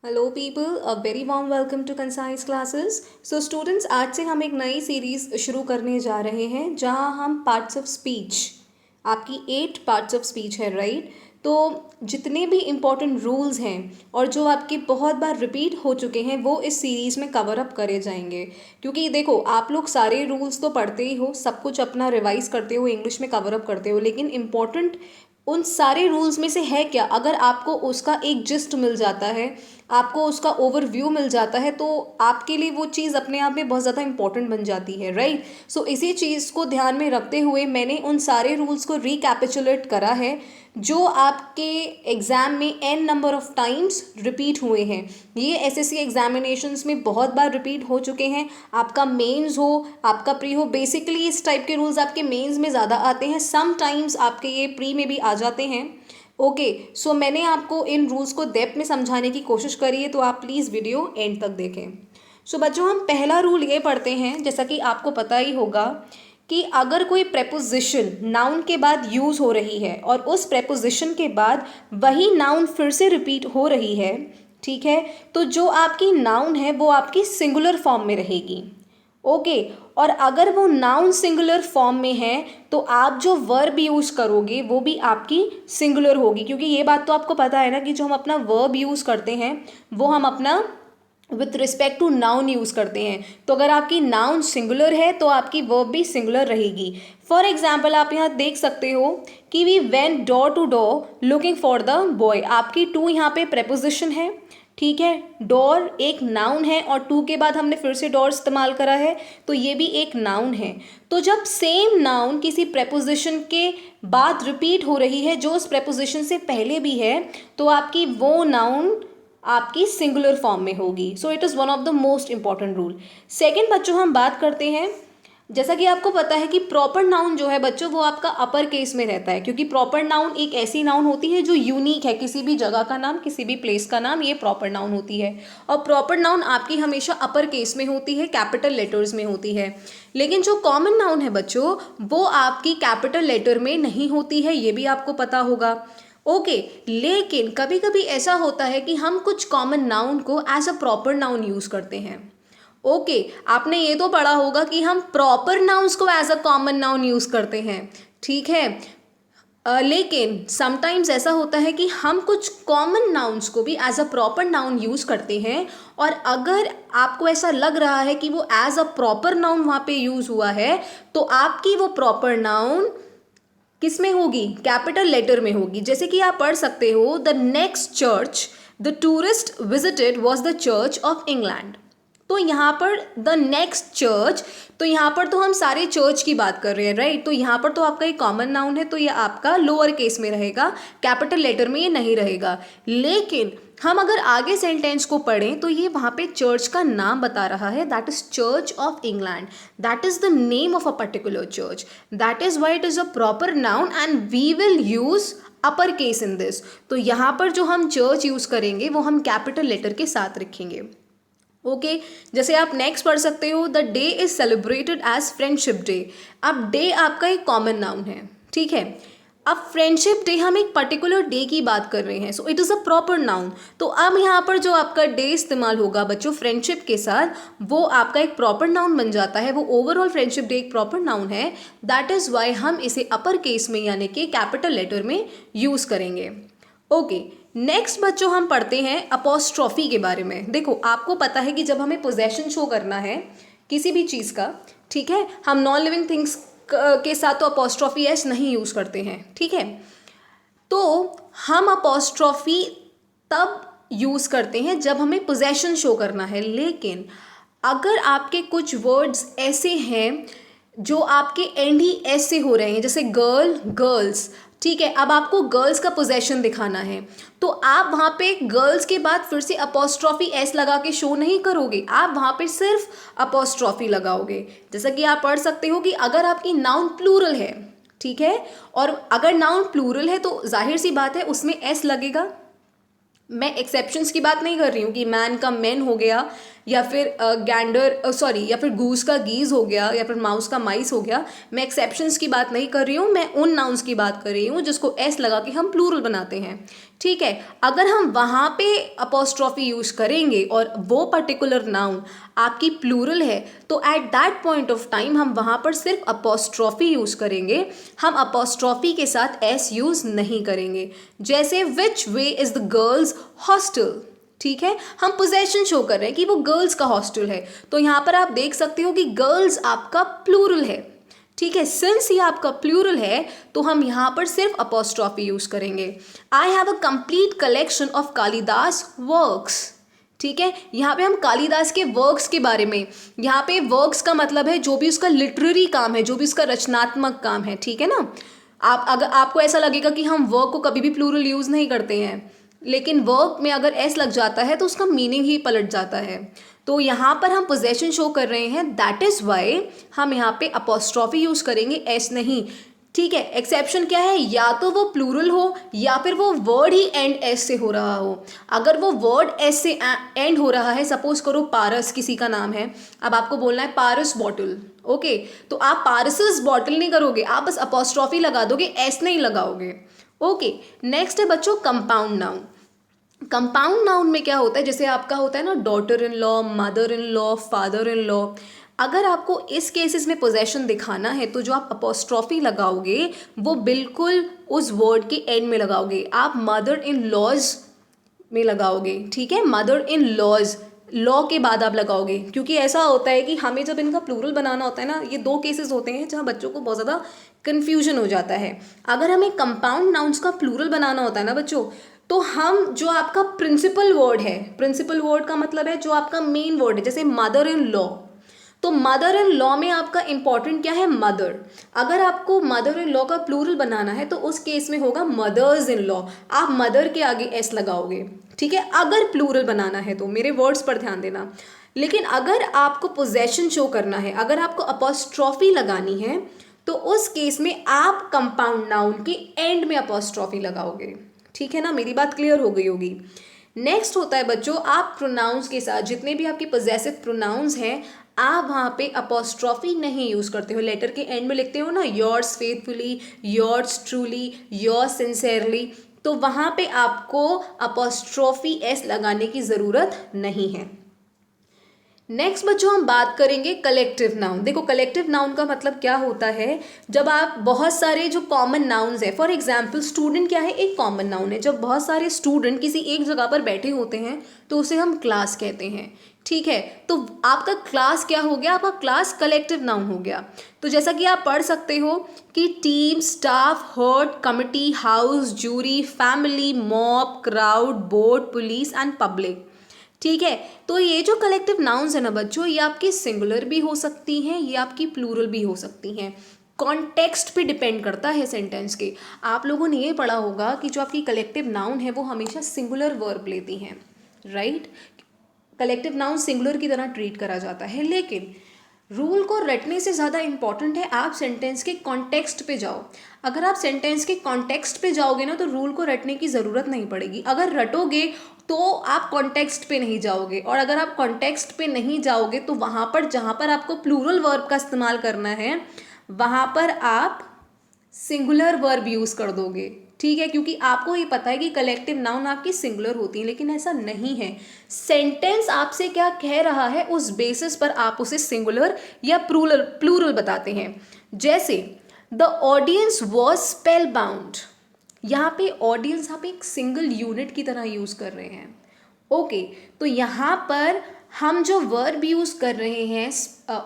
Hello people, a very warm welcome to concise classes. So students, आज से हम एक नई सीरीज़ शुरू करने जा रहे हैं जहां हम पार्ट्स ऑफ स्पीच, आपकी 8 पार्ट्स ऑफ स्पीच है, राइट। तो जितने भी इम्पोर्टेंट रूल्स हैं और जो आपके बहुत बार रिपीट हो चुके हैं वो इस सीरीज़ में कवर अप करे जाएंगे। क्योंकि देखो, आप लोग सारे रूल्स तो पढ़ते ही हो, सब कुछ अपना रिवाइज करते हो, इंग्लिश में कवर अप करते हो, लेकिन इम्पॉर्टेंट उन सारे रूल्स में से है क्या, अगर आपको उसका एक जिस्ट मिल जाता है, आपको उसका ओवरव्यू मिल जाता है, तो आपके लिए वो चीज़ अपने आप में बहुत ज़्यादा इंपॉर्टेंट बन जाती है, राइट। सो इसी चीज़ को ध्यान में रखते हुए मैंने उन सारे रूल्स को रिकैपिचुलेट करा है जो आपके एग्ज़ाम में an number of times repeat हुए हैं। ये एसएससी एग्जामिनेशंस में बहुत बार रिपीट हो चुके हैं। आपका मेंस हो, आपका प्री हो, बेसिकली इस टाइप के रूल्स आपके मेंस में ज़्यादा आते हैं, समटाइम्स आपके ये प्री में भी आ जाते हैं। ओके, सो मैंने आपको इन रूल्स को डेप्थ में समझाने की कोशिश करी है, तो आप प्लीज़ वीडियो एंड तक देखें। सो बच्चों, हम पहला रूल ये पढ़ते हैं, जैसा कि आपको पता ही होगा कि अगर कोई प्रेपोजिशन नाउन के बाद यूज़ हो रही है और उस प्रेपोजिशन के बाद वही नाउन फिर से रिपीट हो रही है, ठीक है, तो जो आपकी नाउन है वो आपकी सिंगुलर फॉर्म में रहेगी। ओके, और अगर वो नाउन सिंगुलर फॉर्म में है तो आप जो वर्ब यूज़ करोगे वो भी आपकी सिंगुलर होगी। क्योंकि ये बात तो आपको पता है ना कि जो हम अपना वर्ब यूज़ करते हैं वो हम अपना with respect to noun use करते हैं। तो अगर आपकी नाउन सिंगुलर है तो आपकी वर्ब भी सिंगुलर रहेगी। फॉर एग्जाम्पल, आप यहाँ देख सकते हो कि we went door to door looking for the boy. आपकी टू यहाँ पे प्रेपोजिशन है, ठीक है। डोर एक नाउन है और टू के बाद हमने फिर से डोर इस्तेमाल करा है, तो ये भी एक नाउन है। तो जब सेम नाउन किसी प्रेपोजिशन के बाद रिपीट हो रही है जो उस प्रेपोजिशन से पहले भी है, तो आपकी वो नाउन आपकी सिंगुलर फॉर्म में होगी। So it is one of the most important rule. Second बच्चों, हम बात करते हैं, जैसा कि आपको पता है कि प्रॉपर नाउन जो है बच्चों वो आपका अपर केस में रहता है। क्योंकि प्रॉपर नाउन एक ऐसी नाउन होती है जो यूनिक है, किसी भी जगह का नाम, किसी भी प्लेस का नाम, ये प्रॉपर नाउन होती है। और प्रॉपर नाउन आपकी हमेशा अपर केस में होती है, कैपिटल लेटर्स में होती है। लेकिन जो कॉमन नाउन है बच्चों वो आपकी कैपिटल लेटर में नहीं होती है, ये भी आपको पता होगा। ओके, लेकिन कभी कभी ऐसा होता है कि हम कुछ कॉमन नाउन को as a proper noun use करते हैं। ओके, आपने ये तो पढ़ा होगा कि हम प्रॉपर नाउन्स को as a common noun use करते हैं, ठीक है। लेकिन समटाइम्स ऐसा होता है कि हम कुछ कॉमन नाउन्स को भी as a proper noun use करते हैं, और अगर आपको ऐसा लग रहा है कि वो एज अ प्रॉपर नाउन वहाँ पे यूज़ हुआ है, तो आपकी वो प्रॉपर नाउन किस में होगी, कैपिटल लेटर में होगी। जैसे कि आप पढ़ सकते हो, the next church the tourist visited was the church of England. तो यहाँ पर द नेक्स्ट चर्च, तो यहाँ पर तो हम सारे चर्च की बात कर रहे हैं, राइट। तो यहाँ पर तो आपका एक कॉमन नाउन है, तो ये आपका लोअर केस में रहेगा, कैपिटल लेटर में ये नहीं रहेगा। लेकिन हम अगर आगे सेंटेंस को पढ़ें तो ये वहाँ पे चर्च का नाम बता रहा है, that is church of England, that is the name of a particular church, that is why it is a proper noun and we will use upper case in this. तो यहाँ पर जो हम चर्च यूज करेंगे वो हम capital letter के साथ रखेंगे। ओके, जैसे आप नेक्स्ट पढ़ सकते हो, the day is celebrated as friendship day. अब डे आपका एक कॉमन नाउन है, ठीक है। अब फ्रेंडशिप डे, हम एक पर्टिकुलर डे की बात कर रहे हैं, so it is a proper noun. तो अब यहाँ पर जो आपका डे इस्तेमाल होगा बच्चों फ्रेंडशिप के साथ, वो आपका एक प्रॉपर नाउन बन जाता है। वो ओवरऑल फ्रेंडशिप डे एक प्रॉपर नाउन है, दैट इज़ वाई हम इसे अपर केस में यानी कि कैपिटल लेटर में यूज़ करेंगे। ओके, नेक्स्ट बच्चों हम पढ़ते हैं अपोस्ट्रॉफी के बारे में। देखो, आपको पता है कि जब हमें पोजेशन शो करना है किसी भी चीज़ का, ठीक है, हम नॉन लिविंग थिंग्स के साथ तो अपोस्ट्रॉफी एस नहीं यूज़ करते हैं, ठीक है। तो हम अपोस्ट्रॉफी तब यूज़ करते हैं जब हमें पोजेशन शो करना है। लेकिन अगर आपके कुछ वर्ड्स ऐसे हैं जो आपके एंड ही एस से हो रहे हैं, जैसे गर्ल, गर्ल्स, ठीक है, अब आपको गर्ल्स का पोजेशन दिखाना है, तो आप वहाँ पे गर्ल्स के बाद फिर से अपोस्ट्रॉफी एस लगा के शो नहीं करोगे, आप वहाँ पे सिर्फ अपोस्ट्रॉफी लगाओगे। जैसा कि आप पढ़ सकते हो कि अगर आपकी नाउन प्लूरल है, ठीक है, और अगर नाउन प्लूरल है तो जाहिर सी बात है उसमें एस लगेगा। मैं एक्सेप्शंस की बात नहीं कर रही हूँ कि मैन का मैन हो गया या फिर गैंडर सॉरी या फिर गूस का गीज हो गया, या फिर माउस का माइस हो गया। मैं एक्सेप्शंस की बात नहीं कर रही हूँ, मैं उन नाउन्स की बात कर रही हूँ जिसको एस लगा के हम प्लूरल बनाते हैं। ठीक है, अगर हम वहाँ पे अपोस्ट्रॉफी यूज़ करेंगे और वो पर्टिकुलर नाउन आपकी प्लूरल है, तो at that point of time हम वहाँ पर सिर्फ अपोस्ट्रॉफी यूज़ करेंगे, हम अपोस्ट्रॉफी के साथ एस यूज़ नहीं करेंगे। जैसे which way is the girls hostel, ठीक है, हम पोजेशन शो कर रहे हैं कि वो गर्ल्स का हॉस्टल है, तो यहाँ पर आप देख सकते हो कि गर्ल्स आपका प्लूरल है। ठीक है, सिंस ये आपका प्लूरल है तो हम यहाँ पर सिर्फ अपोस्ट्रॉफी यूज करेंगे। I have a complete collection of Kalidas works. ठीक है, यहाँ पे हम कालिदास के वर्क्स के बारे में, यहाँ पे वर्क्स का मतलब है जो भी उसका लिटरेरी काम है, जो भी उसका रचनात्मक काम है। ठीक है ना, आप अगर आपको ऐसा लगेगा कि हम वर्क को कभी भी प्लूरल यूज नहीं करते हैं, लेकिन वर्क में अगर एस लग जाता है तो उसका मीनिंग ही पलट जाता है। तो यहाँ पर हम पोजेशन शो कर रहे हैं, दैट इज वाई हम यहाँ पे अपोस्ट्रॉफी यूज करेंगे, एस नहीं। ठीक है, एक्सेप्शन क्या है, या तो वो प्लूरल हो या फिर वो वर्ड ही एंड एस से हो रहा हो। अगर वो वर्ड एस से एंड हो रहा है, सपोज करो पारस किसी का नाम है, अब आपको बोलना है पारस बॉटल, ओके, तो आप पारसस बॉटल नहीं करोगे, आप बस अपोस्ट्रॉफी लगा दोगे, एस नहीं लगाओगे। ओके, नेक्स्ट है बच्चों कंपाउंड नाउन। कंपाउंड नाउन में क्या होता है, जैसे आपका होता है ना daughter in law, mother in law, father in law, अगर आपको इस केसेस में पोजेशन दिखाना है तो जो आप अपोस्ट्रॉफी लगाओगे वो बिल्कुल उस वर्ड के एंड में लगाओगे, आप मदर इन लॉज में लगाओगे। ठीक है, मदर इन लॉज, लॉ के बाद आप लगाओगे, क्योंकि ऐसा होता है कि हमें जब इनका प्लूरल बनाना होता है ना, ये दो केसेस होते हैं जहाँ बच्चों को बहुत ज़्यादा कन्फ्यूजन हो जाता है। अगर हमें कंपाउंड नाउन्स का प्लूरल बनाना होता है ना बच्चों, तो हम जो आपका प्रिंसिपल वर्ड है, प्रिंसिपल वर्ड का मतलब है जो आपका मेन वर्ड है, जैसे मदर इन लॉ, तो मदर इन लॉ में आपका इंपॉर्टेंट क्या है, मदर। अगर आपको मदर इन लॉ का प्लूरल बनाना है तो उस केस में होगा मदर्स इन लॉ, आप मदर के आगे एस लगाओगे। ठीक है, अगर प्लूरल बनाना है तो मेरे वर्ड्स पर ध्यान देना। लेकिन अगर आपको पोजेशन शो करना है, अगर आपको अपोस्ट्रॉफी लगानी है, तो उस केस में आप कंपाउंड नाउन के एंड में अपोस्ट्रॉफी लगाओगे। ठीक है ना, मेरी बात क्लियर हो गई होगी। नेक्स्ट होता है बच्चों, आप प्रोनाउंस के साथ जितने भी आपके पॉजेसिव प्रोनाउंस हैं, आप वहाँ पे अपोस्ट्रॉफी नहीं यूज़ करते हो, लेटर के एंड में लिखते हो ना yours faithfully, yours truly, yours sincerely, तो वहाँ पे आपको अपोस्ट्रॉफी एस लगाने की ज़रूरत नहीं है। नेक्स्ट बच्चों हम बात करेंगे कलेक्टिव नाउन। देखो कलेक्टिव नाउन का मतलब क्या होता है, जब आप बहुत सारे जो कॉमन नाउन्स है, फॉर एग्जांपल स्टूडेंट क्या है, एक कॉमन नाउन है, जब बहुत सारे स्टूडेंट किसी एक जगह पर बैठे होते हैं तो उसे हम क्लास कहते हैं। ठीक है, तो आपका क्लास क्या हो गया, आपका क्लास कलेक्टिव नाउन हो गया। तो जैसा कि आप पढ़ सकते हो कि team, staff, herd, committee, house, jury, family, mob, crowd, board, police and public. ठीक है, तो ये जो कलेक्टिव नाउन्स है ना बच्चों, ये आपकी सिंगुलर भी हो सकती हैं, ये आपकी प्लूरल भी हो सकती हैं, कॉन्टेक्स्ट पे डिपेंड करता है सेंटेंस के। आप लोगों ने ये पढ़ा होगा कि जो आपकी कलेक्टिव नाउन है वो हमेशा सिंगुलर वर्ब लेती हैं, राइट। कलेक्टिव नाउन सिंगुलर की तरह ट्रीट करा जाता है, लेकिन रूल को रटने से ज़्यादा इंपॉर्टेंट है आप सेंटेंस के कॉन्टेक्स्ट पे जाओ। अगर आप सेंटेंस के कॉन्टेक्स्ट पे जाओगे ना तो रूल को रटने की ज़रूरत नहीं पड़ेगी। अगर रटोगे तो आप कॉन्टेक्स्ट पे नहीं जाओगे, और अगर आप कॉन्टेक्स्ट पे नहीं जाओगे तो वहाँ पर जहाँ पर आपको प्लूरल वर्ब का इस्तेमाल करना है वहाँ पर आप सिंगुलर वर्ब यूज़ कर दोगे। ठीक है, क्योंकि आपको ये पता है कि कलेक्टिव नाउन आपकी सिंगुलर होती है, लेकिन ऐसा नहीं है। सेंटेंस आपसे क्या कह रहा है उस बेसिस पर आप उसे सिंगुलर या प्लूरल बताते हैं। जैसे the audience was spell bound, यहाँ पे ऑडियंस आप एक सिंगल यूनिट की तरह यूज़ कर रहे हैं। ओके, तो यहाँ पर हम जो वर्ब यूज़ कर रहे हैं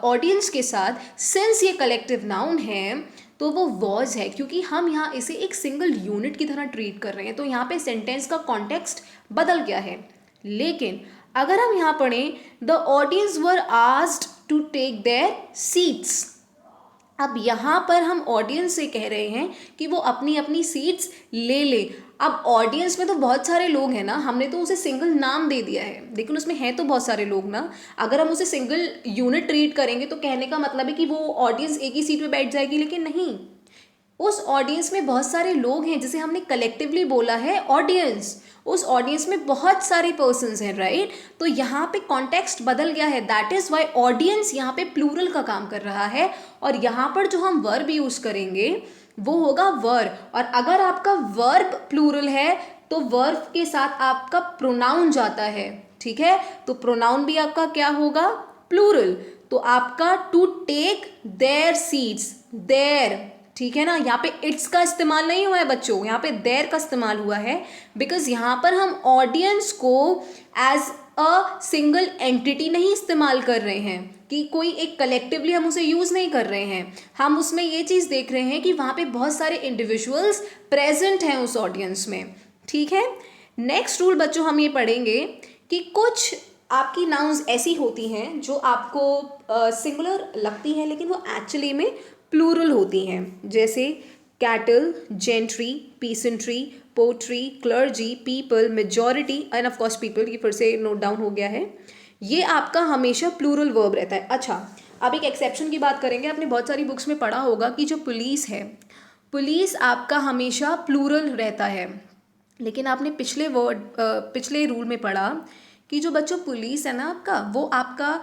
ऑडियंस के साथ, सिंस ये कलेक्टिव नाउन है तो वो वॉज है, क्योंकि हम यहाँ इसे एक सिंगल यूनिट की तरह ट्रीट कर रहे हैं, तो यहाँ पे सेंटेंस का कॉन्टेक्स्ट बदल गया है। लेकिन अगर हम यहाँ पढ़ें the audience were asked to take their seats, अब यहाँ पर हम ऑडियंस से कह रहे हैं कि वो अपनी अपनी सीट्स ले ले। अब ऑडियंस में तो बहुत सारे लोग हैं ना, हमने तो उसे सिंगल नाम दे दिया है, लेकिन उसमें है तो बहुत सारे लोग ना। अगर हम उसे सिंगल यूनिट ट्रीट करेंगे तो कहने का मतलब है कि वो ऑडियंस एक ही सीट पे बैठ जाएगी, लेकिन नहीं, उस ऑडियंस में बहुत सारे लोग हैं, जिसे हमने कलेक्टिवली बोला है ऑडियंस। उस ऑडियंस में बहुत सारे पर्सन्स हैं, राइट। तो यहाँ पे कॉन्टेक्स्ट बदल गया है, दैट इज वाई ऑडियंस यहाँ पे प्लूरल का काम कर रहा है। और यहाँ पर जो हम वर्ब यूज करेंगे वो होगा वर। और अगर आपका वर्ब प्लूरल है तो वर्ब के साथ आपका प्रोनाउन जाता है, ठीक है। तो प्रोनाउन भी आपका क्या होगा, प्लूरल। तो आपका to take their seats, their, ठीक है ना। यहाँ पे इट्स का इस्तेमाल नहीं हुआ है बच्चों, यहाँ पे देयर का इस्तेमाल हुआ है, बिकॉज यहाँ पर हम ऑडियंस को एज अ सिंगल एंटिटी नहीं इस्तेमाल कर रहे हैं, कि कोई एक कलेक्टिवली हम उसे यूज़ नहीं कर रहे हैं। हम उसमें ये चीज़ देख रहे हैं कि वहाँ पे बहुत सारे इंडिविजुअल्स प्रेजेंट हैं उस ऑडियंस में, ठीक है। नेक्स्ट रूल बच्चों हम ये पढ़ेंगे कि कुछ आपकी नाउन्स ऐसी होती हैं जो आपको सिंगुलर लगती हैं लेकिन वो एक्चुअली में प्लूरल होती हैं, जैसे cattle, gentry, peasantry, poultry, clergy, people, majority and of course people, ये फिर से नोट डाउन हो गया है। ये आपका हमेशा प्लूरल वर्ब रहता है। अच्छा, अब एक एक्सेप्शन की बात करेंगे। आपने बहुत सारी बुक्स में पढ़ा होगा कि जो पुलिस है, पुलिस आपका हमेशा प्लूरल रहता है, लेकिन आपने पिछले रूल में पढ़ा कि जो बच्चों पुलिस है ना आपका, वो आपका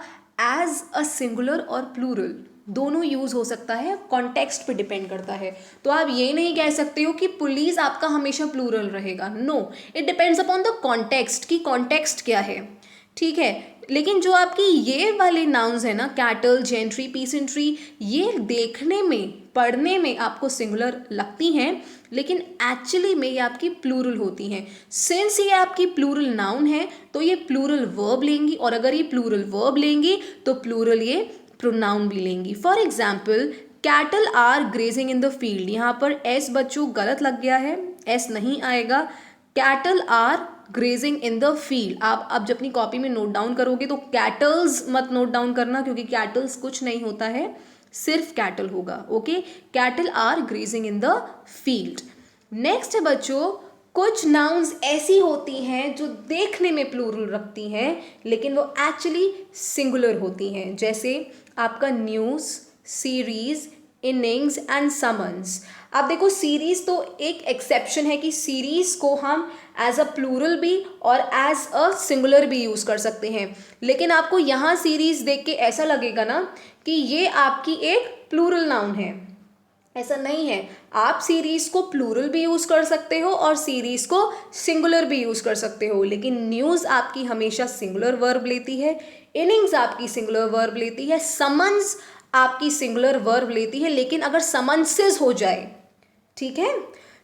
एज अ सिंगुलर और प्लूरल दोनों यूज़ हो सकता है, कॉन्टेक्स्ट पे डिपेंड करता है। तो आप ये नहीं कह सकते हो कि पुलिस आपका हमेशा प्लूरल रहेगा, no, it depends upon the context, कि कॉन्टेक्स्ट क्या है, ठीक है। लेकिन जो आपकी ये वाले नाउन्स है ना, कैटल, जेंट्री, पीसेंट्री, ये देखने में, पढ़ने में आपको सिंगुलर लगती हैं, लेकिन एक्चुअली में ये आपकी प्लूरल होती हैं। सिंस ये आपकी प्लूरल नाउन है तो ये प्लूरल वर्ब लेंगी, और अगर ये प्लूरल वर्ब लेंगी तो प्लूरल ये प्रोनाउन भी लेंगी। For example, cattle are grazing in the field, यहाँ पर एस बच्चों गलत लग गया है, एस नहीं आएगा। Cattle are grazing in the field, आप अब जब अपनी कॉपी में नोट डाउन करोगे तो कैटल्स मत नोट डाउन करना, क्योंकि कैटल्स कुछ नहीं होता है, सिर्फ कैटल होगा, okay. Cattle are grazing in the field. Next है बच्चों, कुछ नाउन्स ऐसी होती हैं जो देखने में प्लूरल रखती हैं लेकिन वो एक्चुअली सिंगुलर होती हैं, जैसे आपका news, series, innings and summons. आप देखो, सीरीज तो एक एक्सेप्शन है कि सीरीज को हम एज अ प्लूरल भी और एज अ सिंगुलर भी यूज़ कर सकते हैं, लेकिन आपको यहाँ सीरीज देख के ऐसा लगेगा ना कि ये आपकी एक प्लूरल नाउन है। ऐसा नहीं है, आप सीरीज को प्लूरल भी यूज़ कर सकते हो और सीरीज को सिंगुलर भी यूज़ कर सकते हो, लेकिन न्यूज़ आपकी हमेशा सिंगुलर वर्ब लेती है, इनिंग्स आपकी सिंगुलर वर्ब लेती है, समन्स आपकी सिंगुलर वर्ब लेती है। लेकिन अगर समन्सेस हो जाए, ठीक है,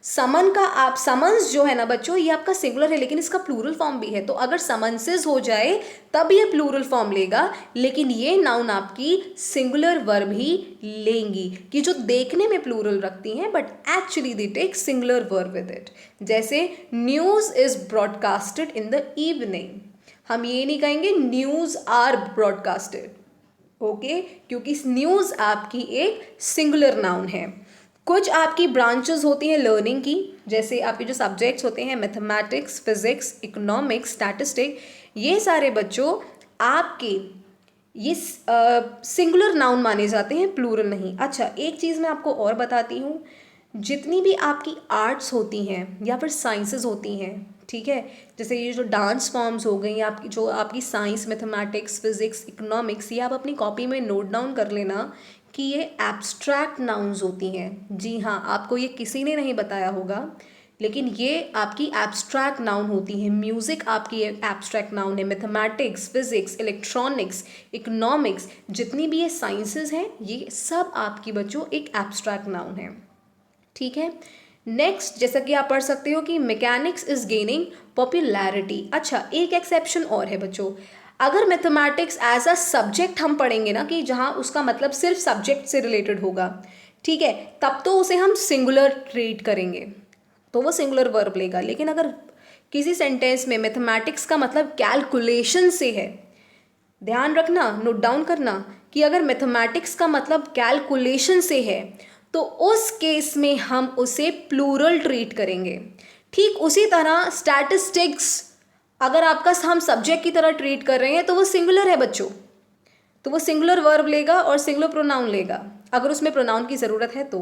समन का आप समन्स जो है ना बच्चों, ये आपका सिंगुलर है लेकिन इसका प्लूरल फॉर्म भी है, तो अगर समन्सेस हो जाए तब ये प्लूरल फॉर्म लेगा, लेकिन ये नाउन आपकी सिंगुलर वर्ब ही लेंगी, कि जो देखने में प्लूरल रखती हैं but actually they take singular verb with it. जैसे news is broadcasted in the evening, हम ये नहीं कहेंगे न्यूज़ आर ब्रॉडकास्टेड, ओके, क्योंकि न्यूज़ आपकी एक सिंगुलर नाउन है। कुछ आपकी ब्रांचेस होती हैं लर्निंग की, जैसे आपके जो सब्जेक्ट्स होते हैं मैथमेटिक्स, फिजिक्स, इकोनॉमिक्स, स्टैटिस्टिक, ये सारे बच्चों आपके ये सिंगुलर नाउन माने जाते हैं, प्लूरल नहीं। अच्छा, एक चीज़ मैं आपको और बताती हूँ, जितनी भी आपकी आर्ट्स होती हैं या फिर साइंसेस होती हैं, ठीक है, जैसे ये जो डांस फॉर्म्स हो गई, आपकी जो आपकी साइंस, मैथमेटिक्स, फिजिक्स, इकोनॉमिक्स, ये आप अपनी कॉपी में नोट डाउन कर लेना कि ये एब्स्ट्रैक्ट नाउन्स होती हैं। जी हाँ, आपको ये किसी ने नहीं बताया होगा, लेकिन ये आपकी एब्स्ट्रैक्ट नाउन होती है। म्यूज़िक आपकी एक एब्स्ट्रैक्ट नाउन है, मैथमेटिक्स, फिजिक्स, इलेक्ट्रॉनिक्स, इकोनॉमिक्स, जितनी भी ये साइंसेस हैं, ये सब आपकी बच्चों एक एब्स्ट्रैक्ट नाउन है, ठीक है। नेक्स्ट, जैसा कि आप पढ़ सकते हो कि मैकेनिक्स इज गेनिंग पॉपुलैरिटी। अच्छा, एक एक्सेप्शन और है बच्चों, अगर मैथमेटिक्स एज अ सब्जेक्ट हम पढ़ेंगे ना, कि जहाँ उसका मतलब सिर्फ सब्जेक्ट से रिलेटेड होगा, ठीक है, तब तो उसे हम सिंगुलर ट्रीट करेंगे, तो वो सिंगुलर वर्ब लेगा। लेकिन अगर किसी सेंटेंस में मैथमेटिक्स का मतलब कैलकुलेशन से है, ध्यान रखना, नोट डाउन करना, कि अगर मैथमेटिक्स का मतलब कैलकुलेशन से है तो उस केस में हम उसे प्लूरल ट्रीट करेंगे। ठीक उसी तरह स्टैटिस्टिक्स अगर आपका हम सब्जेक्ट की तरह ट्रीट कर रहे हैं तो वो सिंगुलर है बच्चों, तो वो सिंगुलर वर्ब लेगा और सिंगुलर प्रोनाउन लेगा, अगर उसमें प्रोनाउन की ज़रूरत है तो।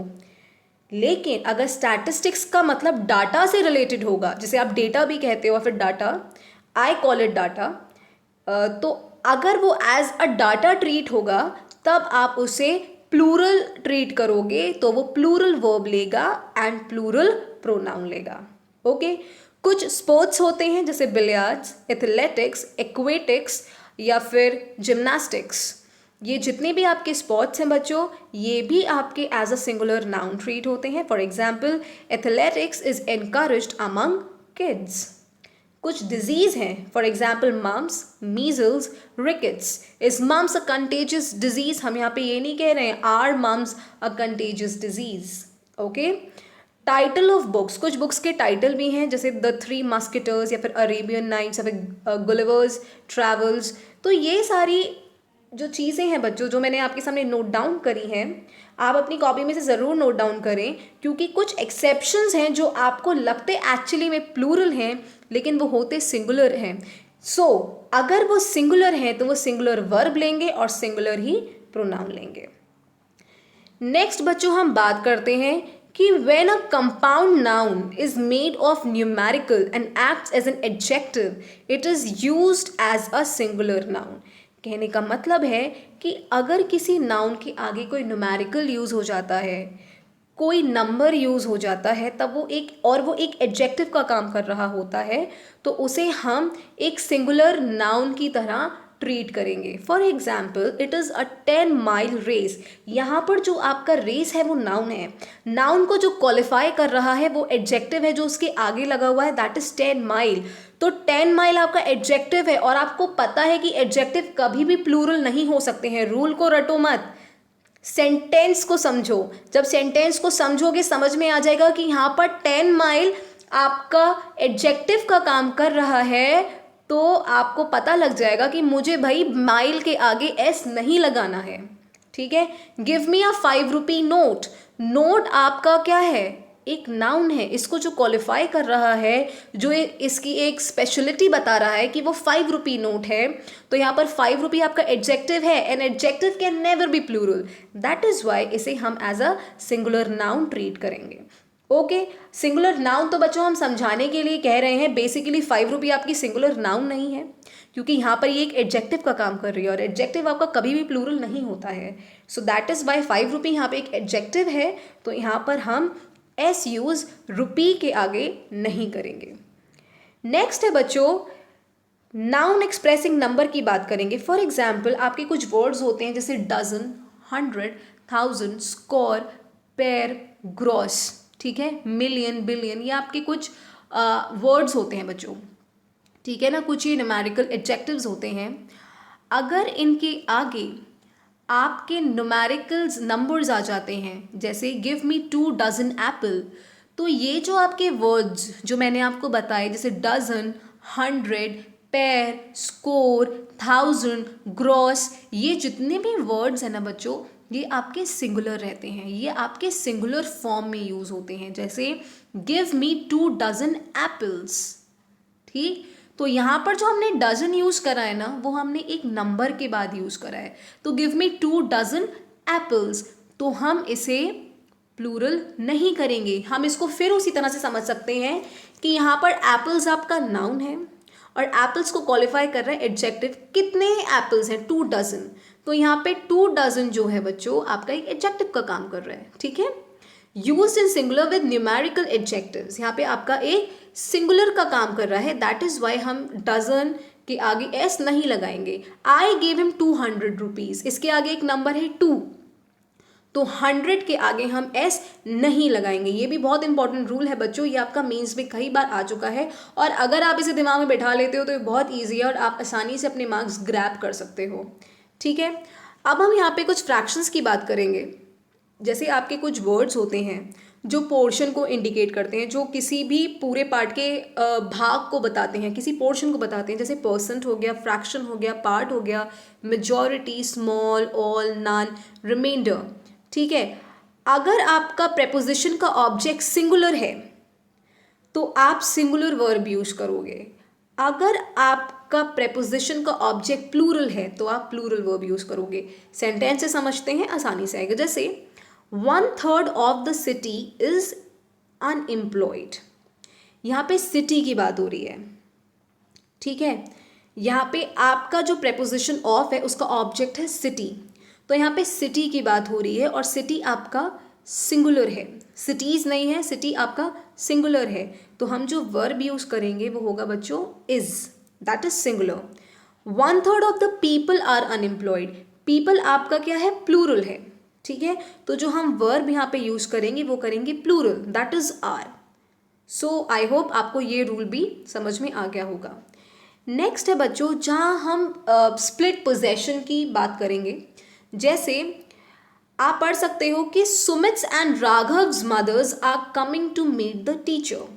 लेकिन अगर स्टैटिस्टिक्स का मतलब डाटा से रिलेटेड होगा, जिसे आप डेटा भी कहते हो, फिर data, I call it data, तो अगर वो एज अ डाटा ट्रीट होगा तब आप उसे प्लूरल ट्रीट करोगे, तो वो प्लूरल वर्ब लेगा एंड प्लूरल प्रोनाउन लेगा। ओके, कुछ स्पोर्ट्स होते हैं जैसे बिलियर्ड्स, एथलेटिक्स, एक्वेटिक्स या फिर जिम्नास्टिक्स। ये जितने भी आपके स्पोर्ट्स हैं बच्चों, ये भी आपके as a singular noun treat होते हैं। For example, athletics is encouraged among kids. कुछ डिजीज हैं, for example mumps, measles, rickets. Is mumps a contagious disease? हम यहाँ पे ये नहीं कह रहे हैं are mumps a contagious disease. Okay, title of books, कुछ बुक्स के टाइटल भी हैं जैसे द थ्री मस्किटर्स या फिर अरेबियन नाइट्स या फिर गुलिवर्स ट्रैवल्स। तो ये सारी जो चीज़ें हैं बच्चों, जो मैंने आपके सामने नोट डाउन करी हैं, आप अपनी कॉपी में से ज़रूर नोट डाउन करें, क्योंकि कुछ एक्सेप्शंस हैं जो आपको लगते एक्चुअली में प्लूरल हैं लेकिन वो होते सिंगुलर हैं। सो अगर वो सिंगुलर हैं तो वो सिंगुलर वर्ब लेंगे और सिंगुलर ही प्रोनाउन लेंगे। नेक्स्ट बच्चों हम बात करते हैं कि when a compound noun is made of numerical and acts as an adjective, it is used as a singular noun। कहने का मतलब है कि अगर किसी नाउन के आगे कोई न्यूमेरिकल यूज़ हो जाता है, कोई नंबर यूज़ हो जाता है, तब वो एक एडजेक्टिव का काम कर रहा होता है, तो उसे हम एक सिंगुलर नाउन की तरह ट्रीट करेंगे। For example, it is a 10 mile race. यहाँ पर जो आपका रेस है वो नाउन है, नाउन को जो क्वालिफाई कर रहा है वो एडजेक्टिव है जो उसके आगे लगा हुआ है, दैट इज़ 10 माइल। तो 10 माइल आपका एडजेक्टिव है और आपको पता है कि एडजेक्टिव कभी भी प्लूरल नहीं हो सकते हैं। रूल को रटो मत, सेंटेंस को समझो। जब सेंटेंस को समझोगे समझ में आ जाएगा कि यहाँ पर 10 माइल आपका एडजेक्टिव का काम कर रहा है, तो आपको पता लग जाएगा कि मुझे भाई माइल के आगे एस नहीं लगाना है। ठीक है, गिव मी अ 5 रुपी नोट। नोट आपका क्या है? एक नाउन है, इसको जो क्वालिफाई कर रहा है, जो इसकी एक स्पेशलिटी बता रहा है कि वो 5 रुपी नोट है, तो यहाँ पर 5 रुपी आपका एडजेक्टिव है and adjective can never be plural, that is why इसे हम as a singular noun treat करेंगे। ओके, सिंगुलर नाउन तो बच्चों हम समझाने के लिए कह रहे हैं, बेसिकली 5 रुपी आपकी सिंगुलर नाउन नहीं है, क्योंकि यहाँ पर ये एक एडजेक्टिव का काम कर रही है और एडजेक्टिव आपका कभी भी प्लूरल नहीं होता है। सो दैट इज वाई 5 रुपी यहाँ पे एक एडजेक्टिव है, तो यहाँ पर हम एस यूज रुपी के आगे नहीं करेंगे। नेक्स्ट है बच्चों, नाउन एक्सप्रेसिंग नंबर की बात करेंगे। फॉर एग्जाम्पल, आपके कुछ वर्ड्स होते हैं जैसे डजन, 100, 1000, स्कोर, पेयर, ग्रॉस, ठीक है, मिलियन, बिलियन, ये आपके कुछ वर्ड्स होते हैं बच्चों, ठीक है ना, कुछ ये न्यूमेरिकल एडजेक्टिव्स होते हैं। अगर इनके आगे आपके न्यूमेरिकल्स नंबर्स आ जाते हैं, जैसे गिव मी 2 डजन एप्पल, तो ये जो आपके वर्ड्स जो मैंने आपको बताए जैसे डजन, 100, पेयर, स्कोर, 1000, ग्रॉस, ये जितने भी वर्ड्स हैं ना बच्चों, ये आपके सिंगुलर रहते हैं, ये आपके सिंगुलर फॉर्म में यूज़ होते हैं। जैसे गिव मी 2 डजन एप्पल्स, ठीक, तो यहाँ पर जो हमने डजन यूज़ करा है ना, वो हमने एक नंबर के बाद यूज़ करा है। तो गिव मी 2 डजन एप्पल्स, तो हम इसे प्लूरल नहीं करेंगे। हम इसको फिर उसी तरह से समझ सकते हैं कि यहाँ पर एप्पल्स आपका नाउन है और एप्पल्स को क्वालिफाई कर रहा है एडजेक्टिव। कितने एप्पल्स हैं? 2 डजन। तो यहाँ पे 2 डजन जो है बच्चों आपका एक एडजेक्टिव का काम कर रहा है, ठीक है। Used in singular with numerical adjectives, यहाँ पे आपका एक सिंगुलर का काम कर रहा है, दैट इज वाई हम डजन के आगे एस नहीं लगाएंगे। आई गेव हिम 200 रुपीज, इसके आगे एक नंबर है 2, तो 100 के आगे हम एस नहीं लगाएंगे। ये भी बहुत इंपॉर्टेंट रूल है बच्चों, ये आपका मेंस में कई बार आ चुका है और अगर आप इसे दिमाग में बैठा लेते हो तो ये बहुत ईजी है और आप आसानी से अपने मार्क्स ग्रैब कर सकते हो, ठीक है। अब हम यहाँ पे कुछ फ्रैक्शंस की बात करेंगे। जैसे आपके कुछ वर्ड्स होते हैं जो पोर्शन को इंडिकेट करते हैं, जो किसी भी पूरे पार्ट के भाग को बताते हैं, किसी पोर्शन को बताते हैं, जैसे परसेंट हो गया, फ्रैक्शन हो गया, पार्ट हो गया, majority, small, all, none, remainder, ठीक है। अगर आपका प्रेपोजिशन का ऑब्जेक्ट सिंगुलर है तो आप सिंगुलर वर्ब यूज करोगे। अगर आपका प्रेपोजिशन का ऑब्जेक्ट प्लूरल है तो आप प्लूरल वर्ब यूज करोगे। सेंटेंस से समझते हैं, आसानी से आएगा। जैसे 1/3 of the city is unemployed. यहाँ पे सिटी की बात हो रही है, ठीक है। यहाँ पे आपका जो प्रेपोजिशन ऑफ है उसका ऑब्जेक्ट है सिटी, तो यहाँ पे सिटी की बात हो रही है और सिटी आपका सिंगुलर है, सिटीज़ नहीं है, सिटी आपका सिंगुलर है। तो हम जो वर्ब यूज़ करेंगे वो होगा बच्चों is, that is singular. 1/3 of the people are unemployed, people आपका क्या है, प्लूरल है, ठीक है। तो जो हम वर्ब यहाँ पे यूज़ करेंगे वो करेंगे plural, that is are. So I hope आपको ये रूल भी समझ में आ गया होगा। नेक्स्ट है बच्चों जहाँ हम स्प्लिट पोजेशन की बात करेंगे। जैसे आप पढ़ सकते हो कि Sumit's and Raghav's mothers are coming to meet the teacher.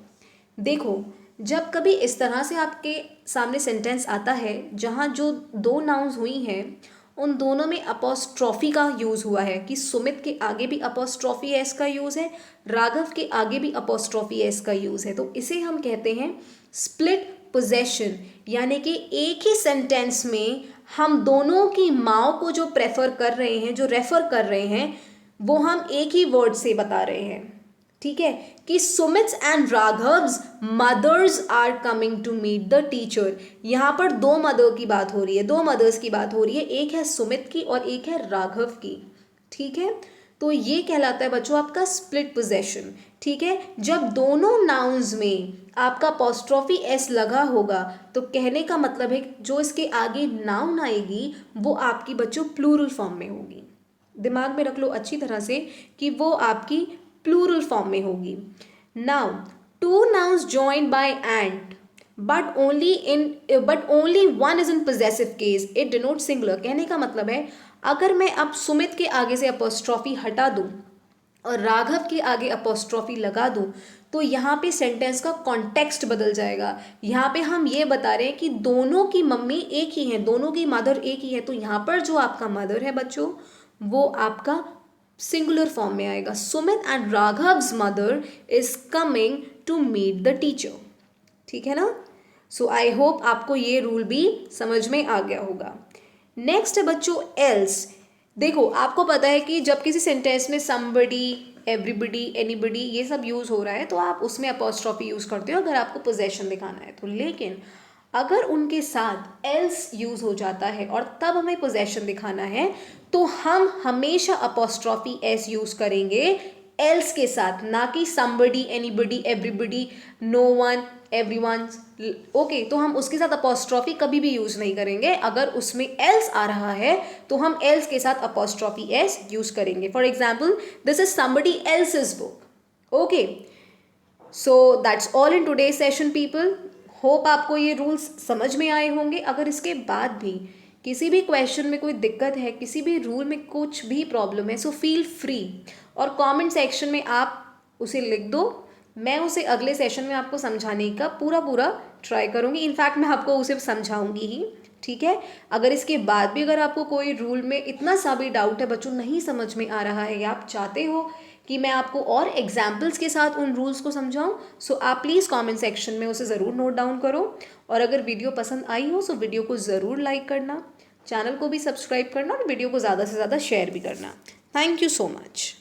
देखो जब कभी इस तरह से आपके सामने सेंटेंस आता है जहाँ जो दो नाउन्स हुई हैं उन दोनों में अपोस्ट्रॉफी का यूज़ हुआ है, कि सुमित के आगे भी अपोस्ट्रॉफी एस का यूज़ है, राघव के आगे भी अपोस्ट्रॉफी एस का यूज़ है, तो इसे हम कहते हैं स्प्लिट पोजेशन। यानी कि एक ही सेंटेंस में हम दोनों की माओ को जो प्रेफर कर रहे हैं, जो रेफर कर रहे हैं, वो हम एक ही वर्ड से बता रहे हैं, ठीक है। कि Sumit's and Raghav's mothers are coming to meet the teacher, यहाँ पर दो मदर की बात हो रही है, दो मदर्स की बात हो रही है, एक है सुमित की और एक है राघव की, ठीक है। तो ये कहलाता है बच्चों आपका स्प्लिट पोजेशन, ठीक है। जब दोनों नाउन्स में आपका अपोस्ट्रॉफी एस लगा होगा तो कहने का मतलब है जो इसके आगे नाउन आएगी वो आपकी बच्चों प्लूरल फॉर्म में होगी। दिमाग में रख लो अच्छी तरह से कि वो आपकी प्लूरल फॉर्म में होगी। Now two nouns joined by and but only one is in possessive case it denote singular. कहने का मतलब है अगर मैं अब सुमित के आगे से अपोस्ट्रॉफी हटा दूं और राघव के आगे अपोस्ट्रॉफी लगा दूं तो यहाँ पे सेंटेंस का कॉन्टेक्स्ट बदल जाएगा। यहाँ पे हम ये बता रहे हैं कि दोनों की मम्मी एक ही है, दोनों की मदर एक ही है, तो यहाँ पर जो आपका मदर है बच्चों वो आपका सिंगुलर फॉर्म में आएगा। Sumit and Raghav's mother is coming to meet the teacher, ठीक है ना। सो आई होप आपको ये रूल भी समझ में आ गया होगा। नेक्स्ट है बच्चों एल्स। देखो आपको पता है कि जब किसी सेंटेंस में समबडी, एवरीबडी, एनीबडी ये सब यूज़ हो रहा है तो आप उसमें अपोस्ट्रॉफी यूज़ करते हो अगर आपको पोजेशन दिखाना है तो। लेकिन अगर उनके साथ एल्स यूज़ हो जाता है और तब हमें पोजेशन दिखाना है तो हम हमेशा अपोस्ट्रॉफी एस यूज़ करेंगे एल्स के साथ, ना कि somebody, anybody, everybody, no one, everyone. Okay, तो हम उसके साथ अपोस्ट्रॉफी कभी भी यूज़ नहीं करेंगे। अगर उसमें एल्स आ रहा है तो हम एल्स के साथ अपोस्ट्रॉफी एस यूज़ करेंगे। For example this is somebody else's book. Okay, so that's all in today session people. Hope आपको ये रूल्स समझ में आए होंगे। अगर इसके बाद भी किसी भी क्वेश्चन में कोई दिक्कत है, किसी भी रूल में कुछ भी प्रॉब्लम है, सो फील फ्री और कमेंट सेक्शन में आप उसे लिख दो। मैं उसे अगले सेशन में आपको समझाने का पूरा ट्राई करूँगी। इनफैक्ट मैं आपको उसे समझाऊंगी ही, ठीक है। अगर इसके बाद भी अगर आपको कोई रूल में इतना सा भी डाउट है बच्चों, नहीं समझ में आ रहा है या आप चाहते हो कि मैं आपको और एग्जाम्पल्स के साथ उन रूल्स को समझाऊं, सो आप प्लीज़ कमेंट सेक्शन में उसे ज़रूर नोट डाउन करो। और अगर वीडियो पसंद आई हो सो वीडियो को ज़रूर लाइक करना, चैनल को भी सब्सक्राइब करना और वीडियो को ज़्यादा से ज़्यादा शेयर भी करना। Thank you so much.